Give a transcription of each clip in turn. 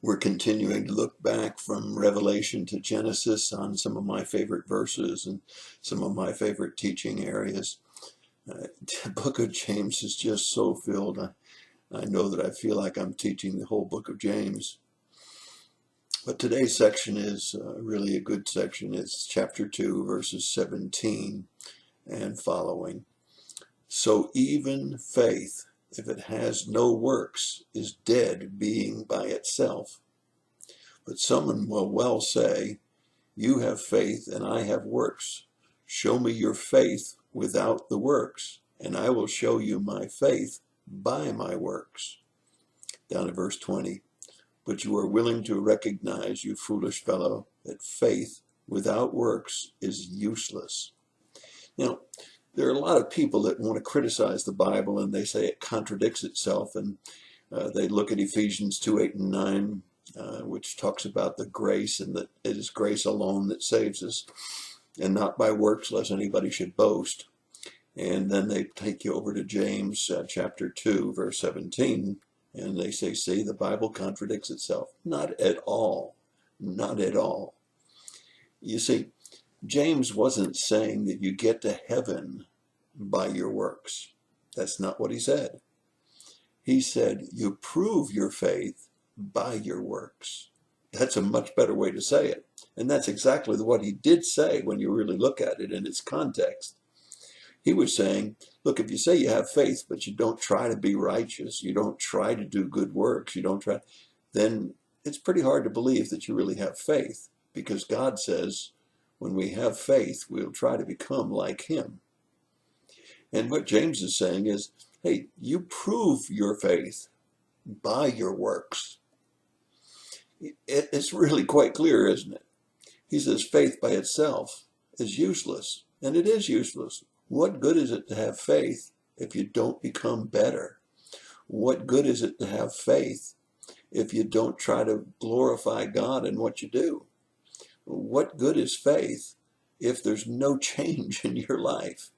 We're continuing to look back from Revelation to Genesis on some of my favorite verses and some of my favorite teaching areas. The book of James is just so filled. I know that I feel like I'm teaching the whole book of James. But today's section is really a good section. It's chapter 2, verses 17 and following. So even faith, if it has no works, is dead being by itself. But someone will well say, you have faith and I have works. Show me your faith without the works, and I will show you my faith by my works. Down to verse 20. But you are willing to recognize, you foolish fellow, that faith without works is useless. Now, there are a lot of people that want to criticize the Bible, and they say it contradicts itself, and they look at Ephesians 2, 8, and 9, which talks about the grace, and that it is grace alone that saves us, and not by works, lest anybody should boast. And then they take you over to James chapter 2, verse 17, and they say, see, the Bible contradicts itself. Not at all. Not at all. You see, James wasn't saying that you get to heaven by your works. That's not what he said. He said you prove your faith by your works. That's a much better way to say it. And that's exactly what he did say when you really look at it in its context. He was saying, look, if you say you have faith, but you don't try to be righteous, you don't try to do good works, you don't try, then it's pretty hard to believe that you really have faith, because God says when we have faith, we'll try to become like him. And what James is saying is, hey, you prove your faith by your works. It's really quite clear, isn't it? He says faith by itself is useless, and it is useless. What good is it to have faith if you don't become better? What good is it to have faith if you don't try to glorify God in what you do? What good is faith if there's no change in your life?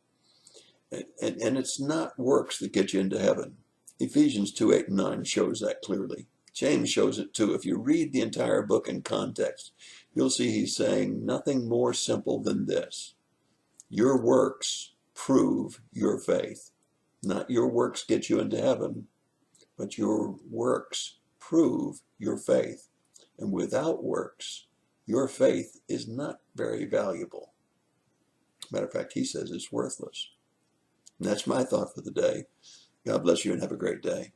And it's not works that get you into heaven. Ephesians 2, 8, and 9 shows that clearly. James shows it too. If you read the entire book in context, you'll see he's saying nothing more simple than this. Your works prove your faith. Not your works get you into heaven, but your works prove your faith. And without works, your faith is not very valuable. Matter of fact, he says it's worthless. And that's my thought for the day. God bless you and have a great day.